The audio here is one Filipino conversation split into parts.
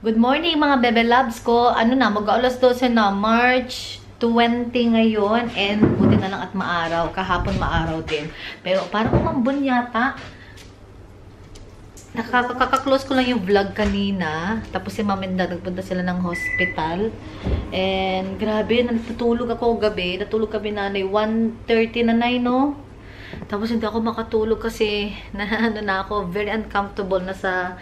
Good morning mga bebe loves ko. Ano na, mag-alas 12 na, March 20 ngayon. And buti na lang at maaraw. Kahapon maaraw din. Pero parang umambon yata. Nakaka-close ko lang yung vlog kanina. Tapos si Mom and Dad, nagpunta sila ng hospital. And grabe, natutulog ako gabi. Natulog kami nanay, 1:30 na 9, no? Tapos hindi ako makatulog kasi ano na ako, very uncomfortable na sa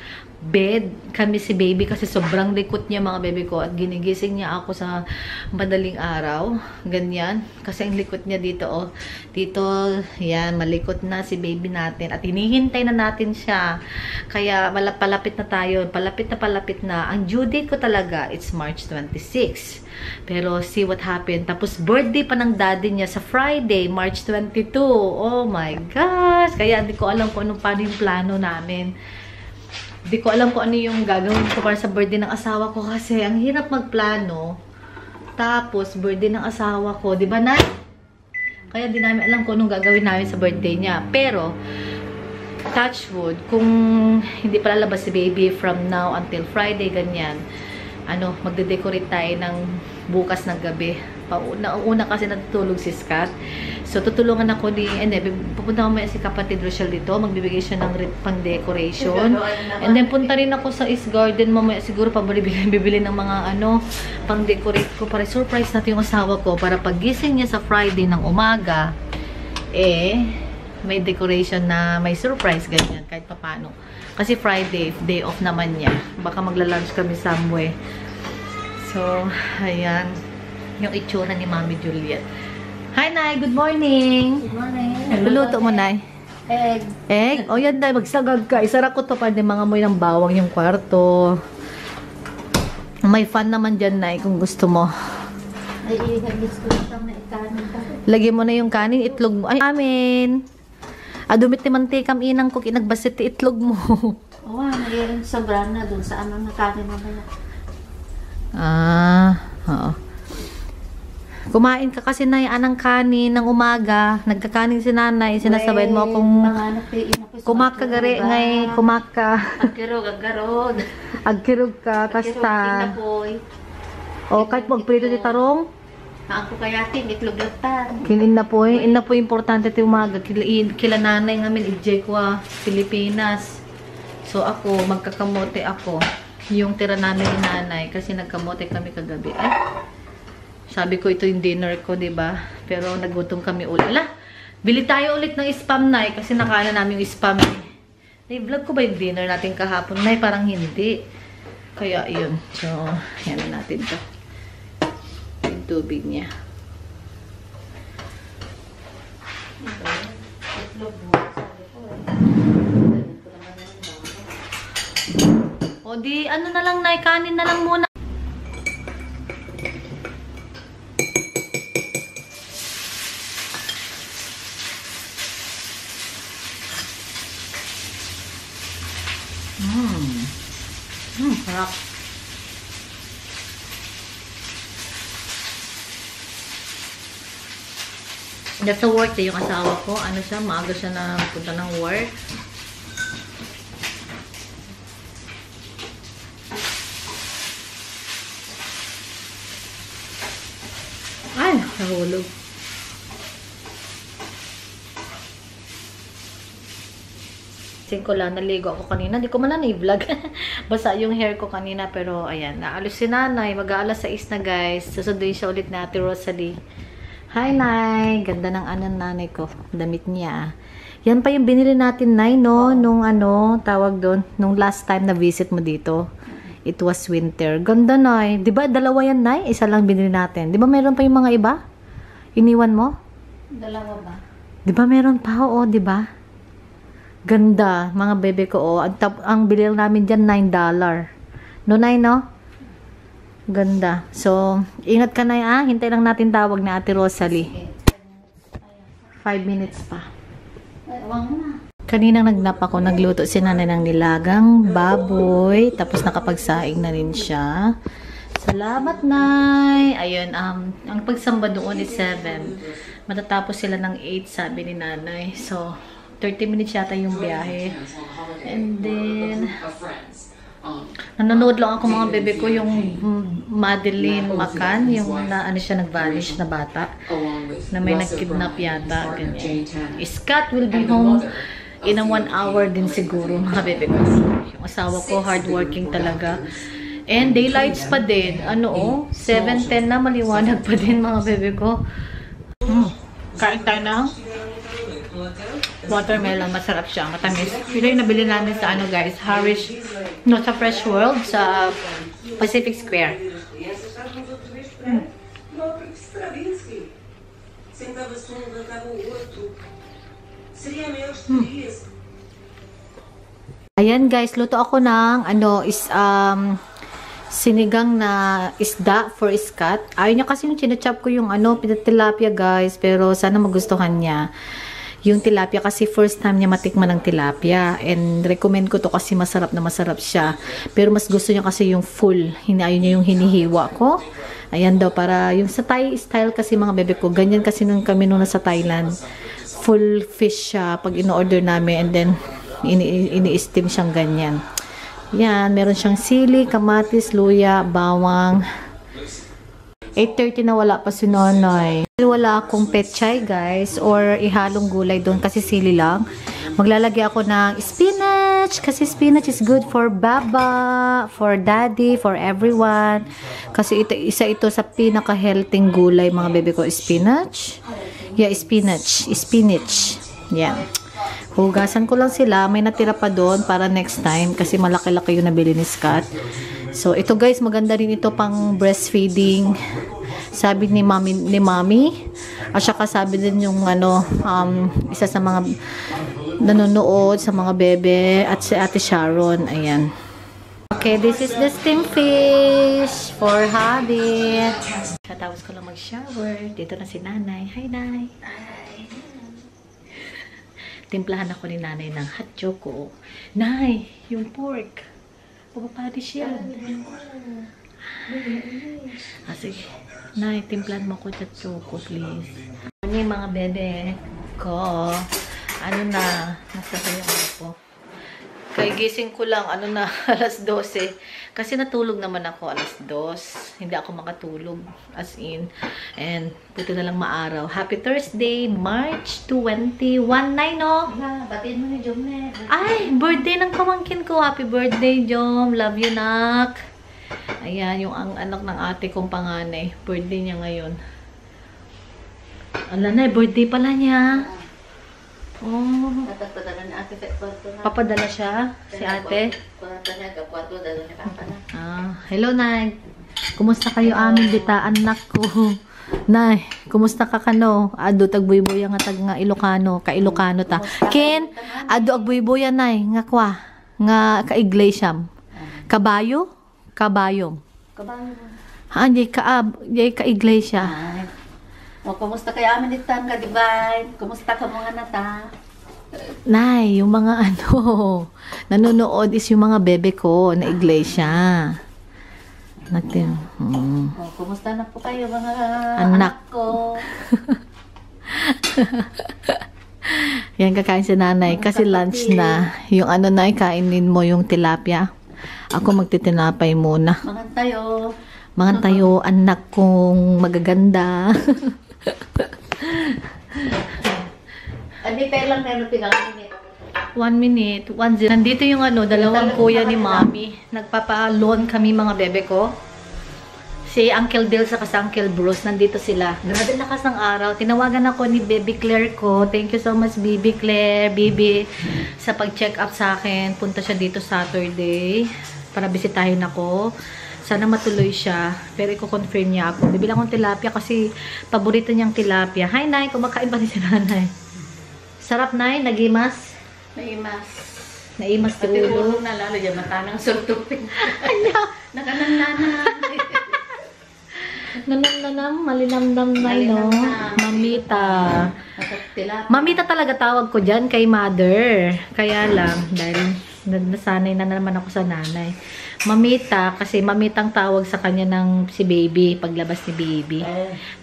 bed kami si baby kasi sobrang likot niya mga baby ko at ginigising niya ako sa madaling araw. Ganyan. Kasi ang likot niya dito, oh. Dito, yan, malikot na si baby natin at hinihintay na natin siya. Kaya palapit na tayo. Palapit na. Ang due date ko talaga, it's March 26. Pero see what happened. Tapos birthday pa ng daddy niya sa Friday, March 22. Oh my gosh. Kaya hindi ko alam kung paano yung plano namin. Hindi ko alam kung ano yung gagawin ko para sa birthday ng asawa ko kasi ang hirap magplano. Tapos birthday ng asawa ko, 'di ba, Nay? Kaya di namin alam kung anong gagawin namin sa birthday niya. Pero touch wood, kung hindi pa lalabas si baby from now until Friday, ganyan. Ano, magde-decorate tayo ng bukas ng gabi. Una kasi natutulog si Scott. So, tutulungan ako ni, pupunta mamaya si kapatid Rochelle dito. Magbibigay siya ng pang-decoration. And then, punta rin ako sa East Garden mamaya. Siguro, bibili ng mga, pang-decorate ko. Para surprise natin yung asawa ko. Para pagising niya sa Friday ng umaga, may decoration na may surprise, ganyan. Kahit pa paano. Kasi Friday, day off naman niya. Baka magla-lunch kami somewhere. So, ayan. Yung itsura ni Mami Juliet. Hi, Nay! Good morning! Good morning! Luluto mo, Nay? Egg. Egg? O yan, Nay. Magsagag ka. Isara ko to para di mga moy ng bawang yung kwarto. May fan naman dyan, Nay, kung gusto mo. Ay, ihagis ko na may kanin pa. Lagyan mo na yung kanin, itlog mo. Ay, amin! Dumit ni mantikam inang ko, kinagbasit itlog mo. Oo, mayroon sobra na dun sa ano na kanin na ba. Oo. Kumain ka kasi na anang kanin ng umaga. Nagkakanin si nanay. Sinasabayin mo akong kumakagari ngay kumaka. Agkirog. Agkirog ka, kasta. O, kahit magprito si tarong. Ako kaya tin, itlog lagtan. Kinin na po eh. In na po importante iti umaga. Kila nanay ngamin, ijay ko Pilipinas. So ako, magkakamote ako. Yung tira namin ni nanay. Kasi nagkamote kami kagabi. Ay, sabi ko ito yung dinner ko, diba? Pero nagutom kami ulit. Ala, bili tayo ulit ng spam, Nay. Kasi nakaana namin yung spam. Na-vlog ko ba yung dinner natin kahapon? Nay, parang hindi. Kaya yun. So, yan na natin to. Tubig niya. O di, ano na lang, Nay, kanin na lang muna. Sarap. Nasa work din yung asawa ko. Ano siya, maaga siya na punta ng work. Ay, nahulog. Ko lang, naligo ako kanina. Hindi ko man na i-vlog. Basa yung hair ko kanina. Pero, ayan, naalos si nanay. Mag-aalas 6 na, guys. Susunduin siya ulit na Ate Rosalie. Hi, Nay. Ganda ng nanay ko. Damit niya. Yan pa yung binili natin, Nay, no? Nung tawag doon. Nung last time na visit mo dito. It was winter. Ganda, Nay. Diba, dalawa yan, Nay? Isa lang binili natin. Diba, meron pa yung mga iba? Iniwan mo? Dalawa ba? Diba, meron pa? Oo, diba? Ganda. Mga bebe ko, oh. Ang bilil namin dyan, $9. No, Nay, no? Ganda. So, ingat ka na, hintay lang natin tawag na Ate Rosalie. 5 minutes pa. Kaninang nagnap ako, nagluto si nanay ng nilagang baboy. Tapos nakapagsaing na rin siya. Salamat, Nay! Ayun, ang pagsamba doon is 7. Matatapos sila ng 8, sabi ni nanay. So, 30 minutes yata yung biyahe. And then, Nanonood lang ako mga bebe ko yung Madeline Macan, yung na ano siya nag-vanish na bata na may nag-kidnap yata, ganyan. Scott will be home in a 1 hour din siguro mga bebe ko. Yung asawa ko hardworking talaga. And daylights pa din. Ano 7:10 na, maliwanag pa din mga bebe ko. Kain tayo ng watermelon. Masarap siya. Matamis. Ito yung nabili namin sa ano guys, sa Fresh World sa Pacific Square. Ayan guys, luto ako ng sinigang na isda for Scott. Ayaw niya kasi yung chinachop ko yung tilapia guys, pero sana magustuhan niya. Yung tilapia kasi first time niya matikman ng tilapia, and recommend ko to kasi masarap na masarap siya. Pero mas gusto niya kasi yung full, ayaw niya yung hinihiwa ko. Ayan daw, para yung sa Thai style kasi mga bebe ko, ganyan kasi nung kami nung nasa Thailand. Full fish siya pag in-order namin, and then ini-steam siyang ganyan. Yan, meron siyang sili, kamatis, luya, bawang. 8:30 na wala pa si Nonoy. Wala akong pechay guys, or ihalong gulay doon kasi sili lang. Maglalagay ako ng spinach kasi spinach is good for baba, for daddy, for everyone. Kasi isa ito sa pinaka-healthy gulay mga bebe ko, spinach. Yeah, spinach. Yan. Hugasan ko lang sila. May natira pa doon para next time kasi malaki-laki yung nabili ni Scott. So, ito guys, maganda rin ito pang breastfeeding. Sabi ni Mami. At saka sabi din yung isa sa mga nanonood sa mga bebe at si Ate Sharon. Ayan. Okay, this is the steamed fish for Hubby. Katapos ko lang mag-shower. Dito na si Nanay. Hi, Nay. Timplahan ako ni Nanay ng hot choco. Nay, yung pork. Pupapadish yan. Sige. Nay, timplahan mo ko hot choco, please. Ano yung mga bebe ko? Nasa sayo ako. Kaya gising ko lang, alas 12. Kasi natulog naman ako alas 2. Hindi ako makatulog, as in. And, buti na lang maaraw. Happy Thursday, March 21, no? Batiin mo ni Jom na. Ay, birthday ng pamangkin ko. Happy birthday, Jom. Love you, nak. Ayan, yung anak ng ate kong panganay. Birthday niya ngayon. Na, birthday pala niya. Oh. Papadala ni ate sa kwarto na. Papadala siya? Si ate? Kwarto niya, kwarto, dalo niya papa na. Hello, Nay. Kumusta kayo amin dita, anak ko? Nay, kumusta ka kano? Ado, tagbuyboy nga tag nga Ilocano. Ka-Ilocano ta. Ken, ado agbuyboy Nay. Nga kwa. Nga ka-Iglesiam. Kabayo? Kabayom. Kabayo. Jay ka-Iglesia. Kumusta kayo amin dito nga, Divine? Kumusta ka mga nata? Nay, yung mga nanonood is yung mga bebe ko na iglesia. Natin. Kumusta na po kayo mga anak ko? Yan, kakain si Nanay. Kasi lunch na. Yung Nay, kainin mo yung tilapia. Ako magtitinapay muna. Mga tayo, anak kong magaganda. Hindi pa lang meron pinang minute. 1 minute. 1-0. Nandito yung dalawang kuya ni Mami. Nagpapa-loan kami mga bebe ko. Si Uncle Bill sa Uncle Bruce. Nandito sila. Grabe lakas ng araw. Tinawagan ako ni Baby Claire ko. Thank you so much, Baby Claire. Baby, sa pag-check up sa akin. Punta siya dito Saturday para bisitahin ako. Sana matuloy siya. Pero i-confirm niya ako. Bibili akong tilapia kasi paborito niyang tilapia. Hi, Nay. Kumakain pa ni si Nanay. Sarap, Nay. Nagimas. Naimas Pati ulo na lalo dyan. Matanang sultupin. Nakanang-nanang. Nanam, malinamnam na, no? Mamita. Mamita talaga tawag ko dyan kay mother. Kaya lang, dahil nasanay na naman ako sa nanay. Mamita, kasi mamitang tawag sa kanya ng si baby, paglabas ni baby.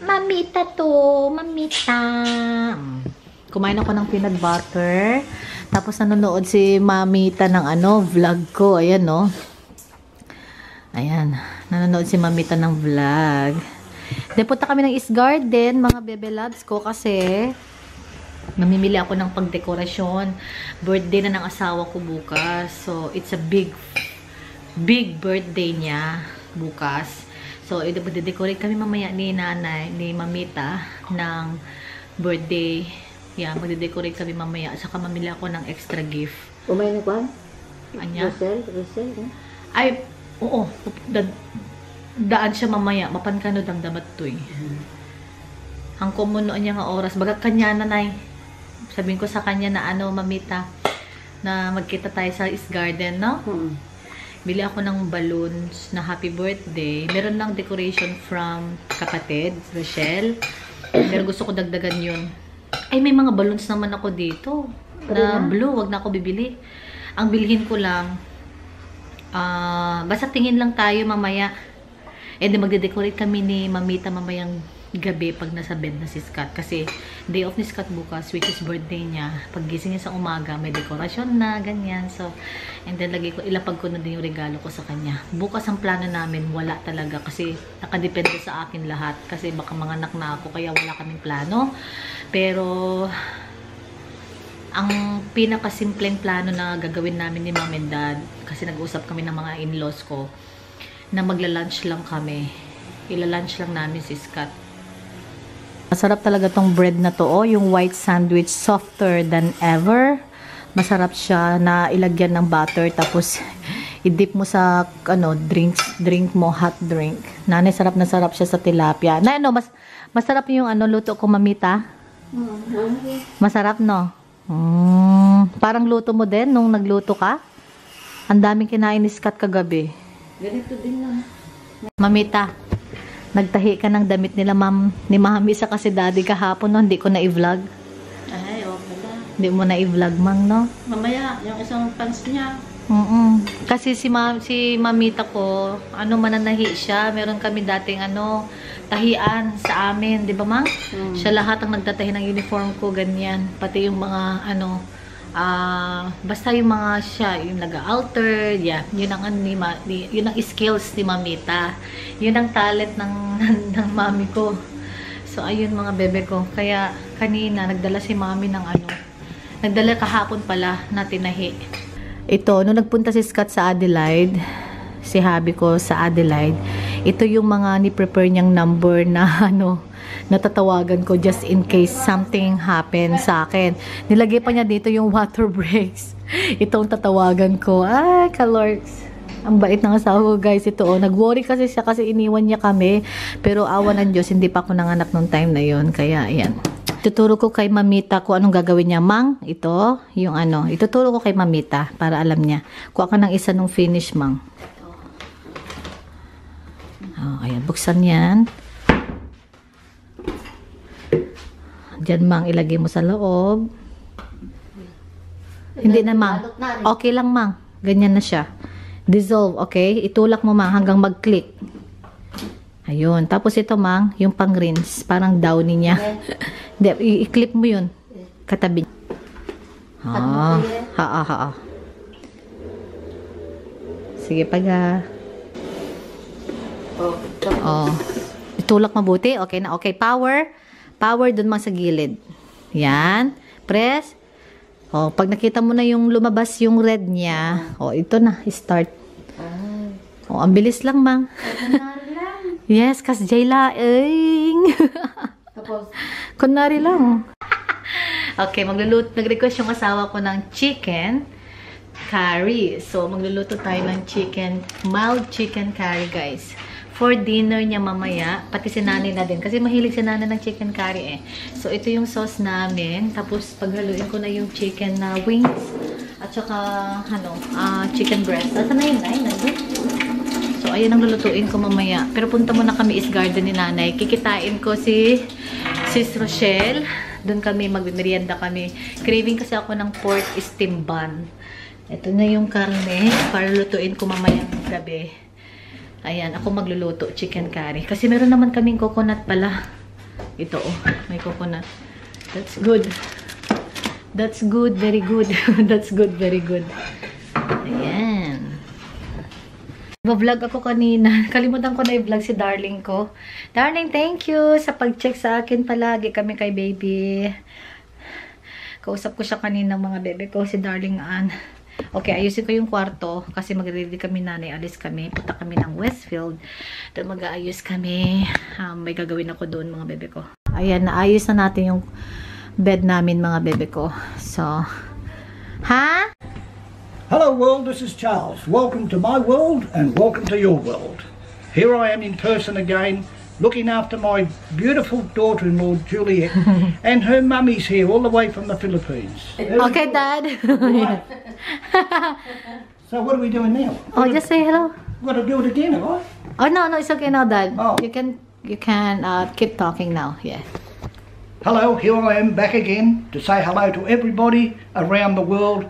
Mamita to, mamita. Kumain ako ng peanut butter. Tapos nanonood si mamita ng vlog ko. Ayan, no? Ayan, nanonood si Mamita ng vlog. Then, punta kami ng East Garden, mga bebe loves ko, kasi namimili ako ng pagdekorasyon. Birthday na ng asawa ko bukas. So, it's a big birthday niya bukas. So, magde-decorate kami mamaya ni nanay, ni Mamita, ng birthday. Yeah, magde-decorate kami mamaya. Saka mamili ako ng extra gift. Umay na ba? Anya? Rosel, Ay, oo. Daan siya mamaya. Mapankanod ang damat to eh. Ang kumunoan niya nga oras. Baga kanya na nay. Sabihin ko sa kanya na Mamita, na magkita tayo sa East Garden, no? Bili ako ng balloons na happy birthday. Meron lang decoration from kapatid, Rochelle. Pero gusto ko dagdagan yun. Ay, may mga balloons naman ako dito. Na blue. Wag na ako bibili. Ang bilhin ko lang, basta tingin lang tayo mamaya. And then magde-decorate kami ni Mamita mamayang gabi pag nasa bed na si Scott. Kasi day off ni Scott bukas, which is birthday niya. Pag gising niya sa umaga, may dekorasyon na, ganyan. So, and then ilapag ko na din yung regalo ko sa kanya. Bukas ang plano namin, wala talaga. Kasi nakadepende sa akin lahat. Kasi baka mga anak na ako, kaya wala kaming plano. Pero ang pinakasimpleng plano na gagawin namin ni Mom and Dad, kasi nag-usap kami ng mga in-laws ko, na magla-lunch lang kami. Ila-lunch lang namin si Scott. Masarap talaga tong bread na to, oh, yung white sandwich, softer than ever. Masarap siya na ilagyan ng butter, tapos i-dip mo sa drink mo, hot drink. Nanay, sarap na sarap siya sa tilapia. Na masarap yung luto ko, Mamita. Masarap, no? Parang luto mo din nung nagluto ka. Ang daming kinain ni Scott kagabi. Ganito din lang. Mamita, nagtahi ka ng damit nila ni Mami sa kasi daddy kahapon, no? Hindi ko na i-vlog. Ay, okay lang. Hindi mo na i-vlog, Mang, no? Mamaya, yung isang pants niya. Kasi si Mamita ko, mananahi siya. Meron kami dating tahian sa amin, di ba, Mang? Siya lahat ang nagtatahi ng uniform ko, ganyan. Pati yung mga basta yung mga siya, yung nag-alter, yeah, yun ang yun ang skills ni Mamita. Yun ang talent ng mami ko. So, ayun mga bebe ko. Kaya kanina, nagdala si mami ng nagdala kahapon pala na tinahi. Ito, nung nagpunta si Scott sa Adelaide, si hubby ko sa Adelaide, ito yung mga ni-prepare niyang number na natatawagan ko just in case something happen sa akin. Nilagay pa niya dito yung water breaks. Itong tatawagan ko. Ay, kalorks. Ang bait ng asawa ko, guys. Ito, nag-worry kasi siya kasi iniwan niya kami. Pero awa ng Diyos, hindi pa ako nanganak nung time na yon. Kaya, ayan. Tuturo ko kay Mamita kung anong gagawin niya. Mang, ito, yung ituturo ko kay Mamita para alam niya. Kuha ka ng isa nung finish, Mang. Oh, ayan, buksan yan. Diyan, Mang, ilagay mo sa loob. Hindi na, Mang. Okay lang, Mang. Ganyan na siya. Dissolve, okay? Itulak mo, Mang, hanggang mag-click. Ayun. Tapos ito, Mang, yung pang-rinse. Parang downy niya. Hindi, i-clip mo yun. Katabi. Sige, paga. Itulak mabuti. Okay na. Okay, power. Power dun, Mang, sa gilid. Yan. Press. Pag nakita mo na yung lumabas yung red niya, ito na. Start. Ang bilis lang, Mang. Yes, kas Jaylaing. Tapos, kunwari lang. Okay, nag-request yung asawa ko ng chicken curry. So, magluluto tayo ng mild chicken curry, guys. For dinner niya mamaya, pati si nanay na din. Kasi mahilig si nanay ng chicken curry eh. So, ito yung sauce namin. Tapos, paghaluin ko na yung chicken na wings. At saka, chicken breast. Asa na yun, Nay? So, ayan ang lulutuin ko mamaya. Pero punta muna kami East Garden ni nanay. Kikitain ko si Sis Rochelle. Doon kami, magmerienda kami. Craving kasi ako ng pork steam bun. Ito na yung karne. Para lutuin ko mamaya gabi. Ayan, ako magluluto. Chicken curry. Kasi meron naman kaming coconut pala. Ito, may coconut. That's good. That's good, very good. That's good, very good. Ayan. Vlog ako kanina. Kalimutan ko na i-vlog si darling ko. Darling, thank you sa pag-check sa akin palagi kami kay baby. Kausap ko siya kanina mga bebe ko, si darling Ann. Okay, ayusin ko yung kwarto kasi magre-ready kami nanay. Alis kami. Punta kami ng Westfield. Doon mag-aayos kami. May gagawin ako doon mga bebe ko. Ayan, naayos na natin yung bed namin mga bebe ko. So, ha? Hello world, this is Charles. Welcome to my world and welcome to your world. Here I am in person again, looking after my beautiful daughter-in-law Juliet, and her mummy's here all the way from the Philippines. Okay, Dad. Right. So what are we doing now? Oh, just say hello. We've got to do it again, have I? Oh, no, it's okay now, Dad. Oh. You can keep talking now. Yeah. Hello, here I am back again to say hello to everybody around the world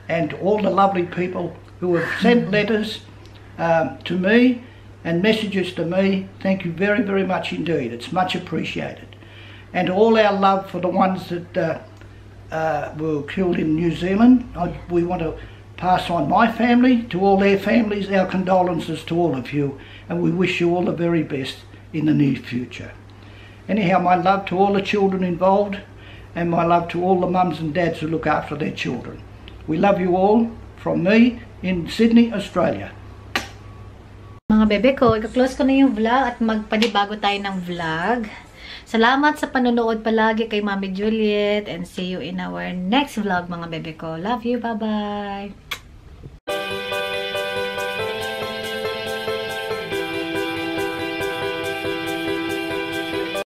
and all the lovely people who have sent letters to me and messages to me. Thank you very, very much indeed. It's much appreciated. And all our love for the ones that were killed in New Zealand. We want to pass on my family to all their families, our condolences to all of you, and we wish you all the very best in the near future. Anyhow, my love to all the children involved and my love to all the mums and dads who look after their children. We love you all from me in Sydney, Australia. Mga bebe ko, i-close ko na yung vlog at magpanibago tayo ng vlog. Salamat sa panonood palagi kay Mami Juliet and see you in our next vlog mga bebe ko. Love you, bye-bye!